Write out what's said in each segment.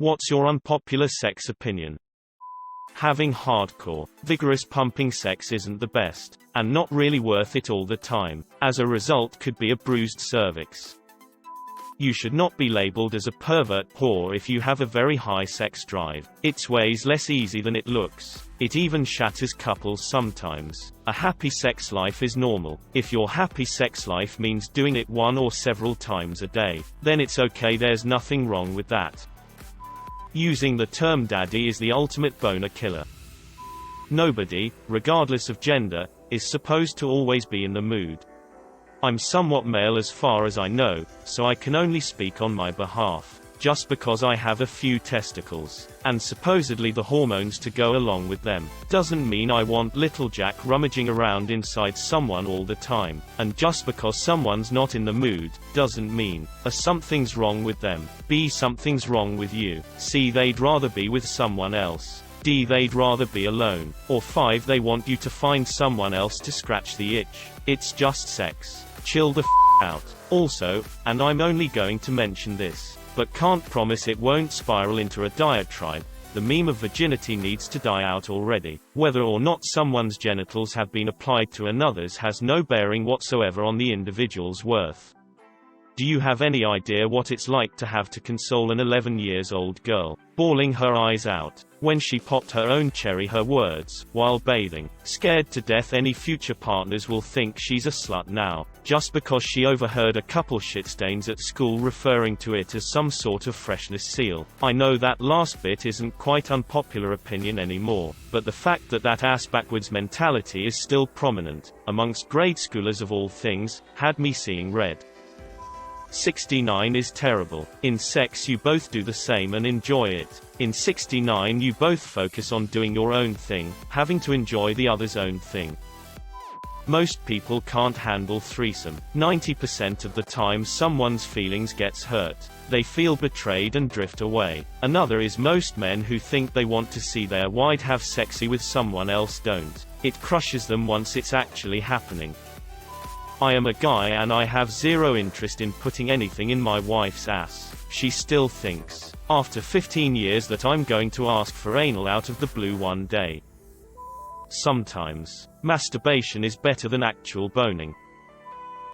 What's your unpopular sex opinion? Having hardcore, vigorous pumping sex isn't the best, and not really worth it all the time. As a result could be a bruised cervix. You should not be labeled as a pervert whore if you have a very high sex drive. It's ways less easy than it looks. It even shatters couples sometimes. A happy sex life is normal. If your happy sex life means doing it one or several times a day, then it's okay, there's nothing wrong with that. Using the term daddy is the ultimate boner killer. Nobody, regardless of gender, is supposed to always be in the mood. I'm somewhat male as far as I know, so I can only speak on my behalf. Just because I have a few testicles, and supposedly the hormones to go along with them, doesn't mean I want little Jack rummaging around inside someone all the time. And just because someone's not in the mood, doesn't mean, A, something's wrong with them, B, something's wrong with you, C, they'd rather be with someone else, D, they'd rather be alone, or 5, they want you to find someone else to scratch the itch. It's just sex. Chill the out. Also, and I'm only going to mention this, but can't promise it won't spiral into a diatribe, the meme of virginity needs to die out already. Whether or not someone's genitals have been applied to another's has no bearing whatsoever on the individual's worth. Do you have any idea what it's like to have to console an 11-year-old girl, bawling her eyes out, when she popped her own cherry, her words, while bathing, scared to death any future partners will think she's a slut now, just because she overheard a couple shitstains at school referring to it as some sort of freshness seal? I know that last bit isn't quite unpopular opinion anymore, but the fact that that ass-backwards mentality is still prominent, amongst grade schoolers of all things, had me seeing red. 69 is terrible. In sex you both do the same and enjoy it. In 69 you both focus on doing your own thing, having to enjoy the other's own thing. Most people can't handle threesome. 90% of the time someone's feelings gets hurt. They feel betrayed and drift away. Another is most men who think they want to see their wife have sexy with someone else don't. It crushes them once it's actually happening. I am a guy and I have zero interest in putting anything in my wife's ass. She still thinks, after 15 years, that I'm going to ask for anal out of the blue one day. Sometimes, masturbation is better than actual boning.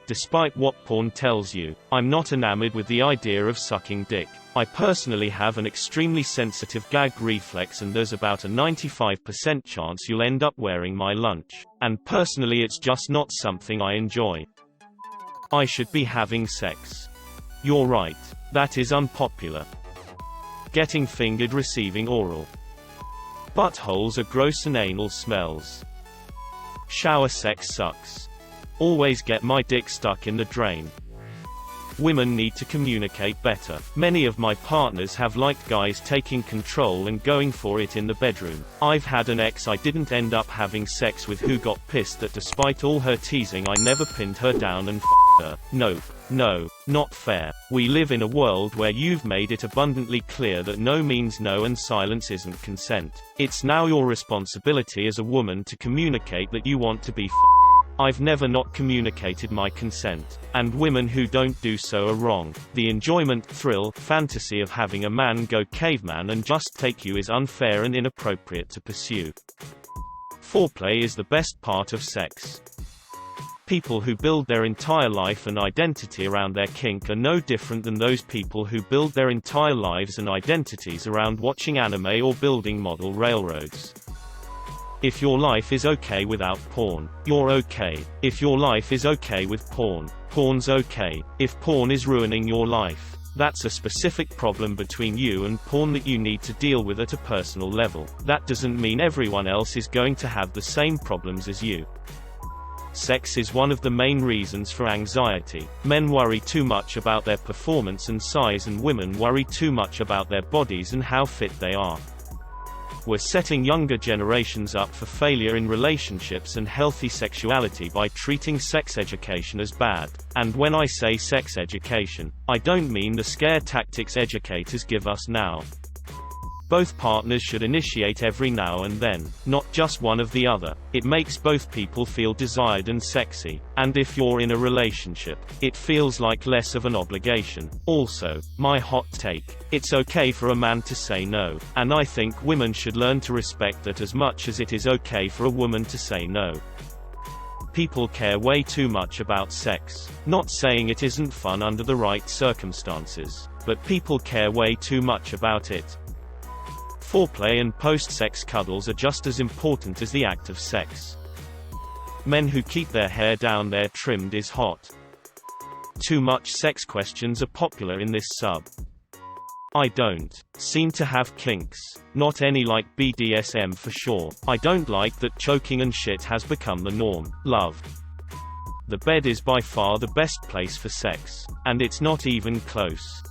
Despite what porn tells you, I'm not enamored with the idea of sucking dick. I personally have an extremely sensitive gag reflex and there's about a 95% chance you'll end up wearing my lunch. And personally it's just not something I enjoy. I should be having sex. You're right. That is unpopular. Getting fingered, receiving oral. Buttholes are gross and anal smells. Shower sex sucks. Always get my dick stuck in the drain. Women need to communicate better. Many of my partners have liked guys taking control and going for it in the bedroom. I've had an ex I didn't end up having sex with who got pissed that despite all her teasing I never pinned her down and f***ed her. Nope. No, not fair. We live in a world where you've made it abundantly clear that no means no and silence isn't consent. It's now your responsibility as a woman to communicate that you want to be f***ed. I've never not communicated my consent, and women who don't do so are wrong. The enjoyment, thrill, fantasy of having a man go caveman and just take you is unfair and inappropriate to pursue. Foreplay is the best part of sex. People who build their entire life and identity around their kink are no different than those people who build their entire lives and identities around watching anime or building model railroads. If your life is okay without porn, you're okay. If your life is okay with porn, porn's okay. If porn is ruining your life, that's a specific problem between you and porn that you need to deal with at a personal level. That doesn't mean everyone else is going to have the same problems as you. Sex is one of the main reasons for anxiety. Men worry too much about their performance and size, and women worry too much about their bodies and how fit they are. We're setting younger generations up for failure in relationships and healthy sexuality by treating sex education as bad. And when I say sex education, I don't mean the scare tactics educators give us now. Both partners should initiate every now and then, not just one of the other. It makes both people feel desired and sexy, and if you're in a relationship, it feels like less of an obligation. Also, my hot take: it's okay for a man to say no, and I think women should learn to respect that as much as it is okay for a woman to say no. People care way too much about sex. Not saying it isn't fun under the right circumstances, but people care way too much about it. Foreplay and post-sex cuddles are just as important as the act of sex. Men who keep their hair down there trimmed is hot. Too much sex questions are popular in this sub. I don't seem to have kinks. Not any like BDSM for sure. I don't like that choking and shit has become the norm. Love. The bed is by far the best place for sex. And it's not even close.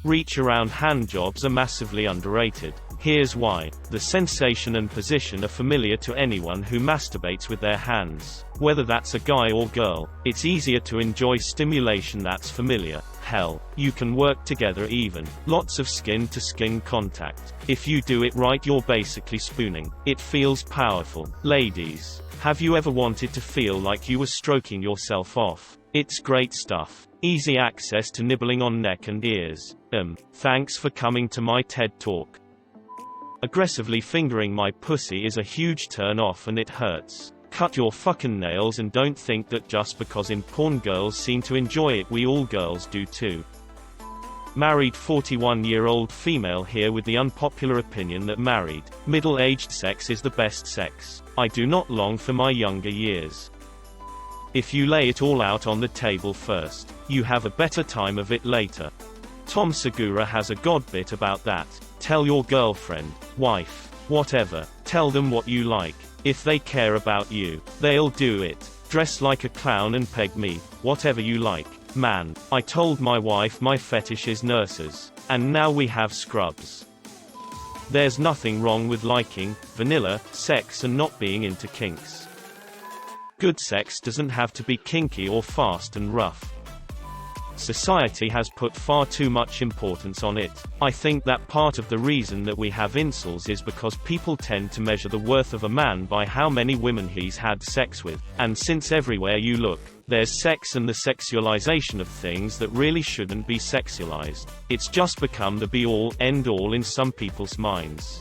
Reach around hand jobs are massively underrated. Here's why. The sensation and position are familiar to anyone who masturbates with their hands. Whether that's a guy or girl, it's easier to enjoy stimulation that's familiar. Hell, you can work together even. Lots of skin-to-skin contact. If you do it right, you're basically spooning. It feels powerful. Ladies, have you ever wanted to feel like you were stroking yourself off? It's great stuff. Easy access to nibbling on neck and ears. Thanks for coming to my TED Talk. Aggressively fingering my pussy is a huge turn off and it hurts. Cut your fucking nails and don't think that just because in porn girls seem to enjoy it we all girls do too. Married 41-year-old female here with the unpopular opinion that married, middle-aged sex is the best sex. I do not long for my younger years. If you lay it all out on the table first, you have a better time of it later. Tom Segura has a god bit about that. Tell your girlfriend, wife, whatever, tell them what you like. If they care about you, they'll do it. Dress like a clown and peg me, whatever you like. Man, I told my wife my fetish is nurses. And now we have scrubs. There's nothing wrong with liking vanilla sex and not being into kinks. Good sex doesn't have to be kinky or fast and rough. Society has put far too much importance on it. I think that part of the reason that we have incels is because people tend to measure the worth of a man by how many women he's had sex with. And since everywhere you look, there's sex and the sexualization of things that really shouldn't be sexualized, it's just become the be-all, end-all in some people's minds.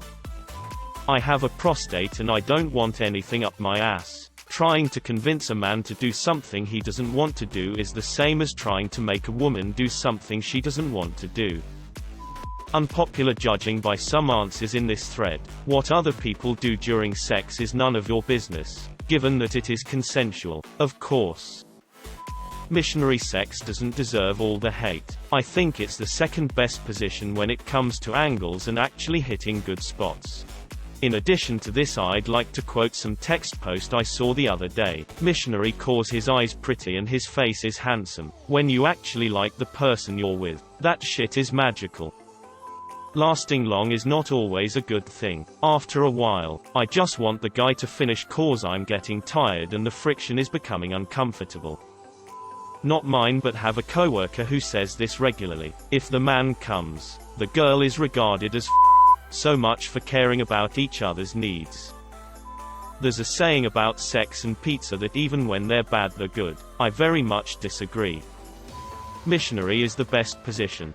I have a prostate and I don't want anything up my ass. Trying to convince a man to do something he doesn't want to do is the same as trying to make a woman do something she doesn't want to do. Unpopular judging by some answers in this thread. What other people do during sex is none of your business, given that it is consensual, of course. Missionary sex doesn't deserve all the hate. I think it's the second best position when it comes to angles and actually hitting good spots. In addition to this, I'd like to quote some text post I saw the other day. Missionary calls his eyes pretty and his face is handsome. When you actually like the person you're with, that shit is magical. Lasting long is not always a good thing. After a while, I just want the guy to finish cause I'm getting tired and the friction is becoming uncomfortable. Not mine, but have a coworker who says this regularly. If the man comes, the girl is regarded as so much for caring about each other's needs. There's a saying about sex and pizza that even when they're bad they're good. I very much disagree. Missionary is the best position.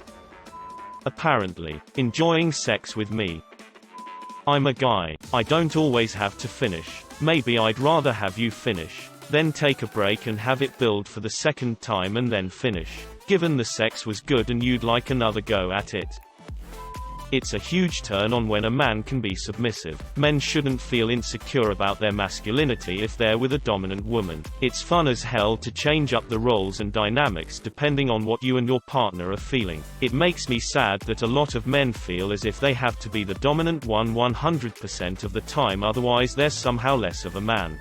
Apparently, enjoying sex with me. I'm a guy. I don't always have to finish. Maybe I'd rather have you finish, then take a break and have it build for the second time and then finish, given the sex was good and you'd like another go at it. It's a huge turn on when a man can be submissive. Men shouldn't feel insecure about their masculinity if they're with a dominant woman. It's fun as hell to change up the roles and dynamics depending on what you and your partner are feeling. It makes me sad that a lot of men feel as if they have to be the dominant one 100% of the time, otherwise they're somehow less of a man.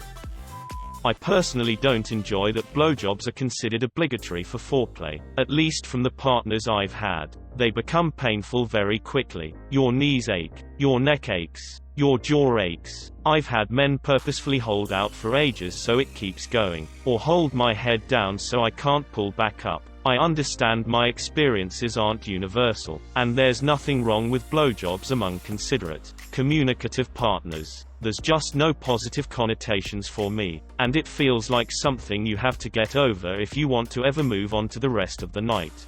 I personally don't enjoy that blowjobs are considered obligatory for foreplay, at least from the partners I've had. They become painful very quickly. Your knees ache, your neck aches, your jaw aches. I've had men purposefully hold out for ages so it keeps going, or hold my head down so I can't pull back up. I understand my experiences aren't universal, and there's nothing wrong with blowjobs among considerate, communicative partners. There's just no positive connotations for me, and it feels like something you have to get over if you want to ever move on to the rest of the night.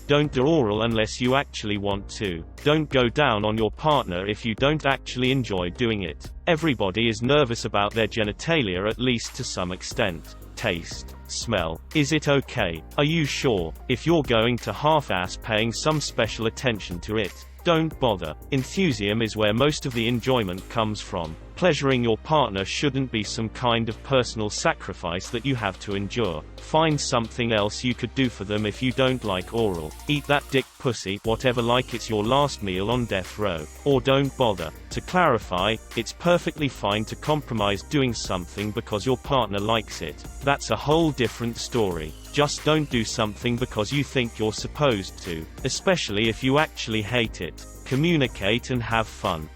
Don't do oral unless you actually want to. Don't go down on your partner if you don't actually enjoy doing it. Everybody is nervous about their genitalia, at least to some extent. Taste, smell. Is it okay? Are you sure? If you're going to half-ass paying some special attention to it, don't bother. Enthusiasm is where most of the enjoyment comes from. Pleasuring your partner shouldn't be some kind of personal sacrifice that you have to endure. Find something else you could do for them if you don't like oral. Eat that dick pussy, whatever, like it's your last meal on death row. Or don't bother. To clarify, it's perfectly fine to compromise doing something because your partner likes it. That's a whole different story. Just don't do something because you think you're supposed to, especially if you actually hate it. Communicate and have fun.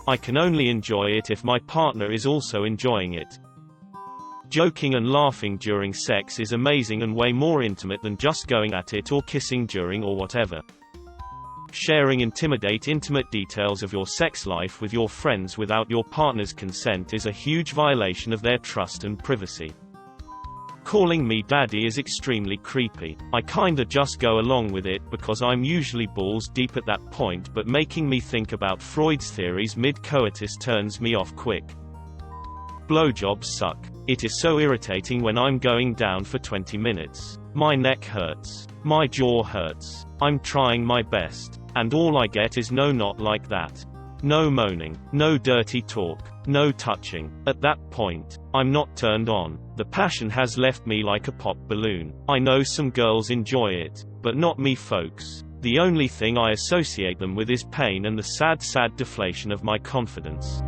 I can only enjoy it if my partner is also enjoying it. Joking and laughing during sex is amazing and way more intimate than just going at it or kissing during or whatever. Sharing intimate details of your sex life with your friends without your partner's consent is a huge violation of their trust and privacy. Calling me daddy is extremely creepy. I kinda just go along with it because I'm usually balls deep at that point, but making me think about Freud's theories mid-coitus turns me off quick. Blowjobs suck. It is so irritating when I'm going down for 20 minutes. My neck hurts. My jaw hurts. I'm trying my best. And all I get is no, not like that. No moaning. No dirty talk. No touching. At that point, I'm not turned on. The passion has left me like a pop balloon. I know some girls enjoy it, but not me, folks. The only thing I associate them with is pain and the sad deflation of my confidence.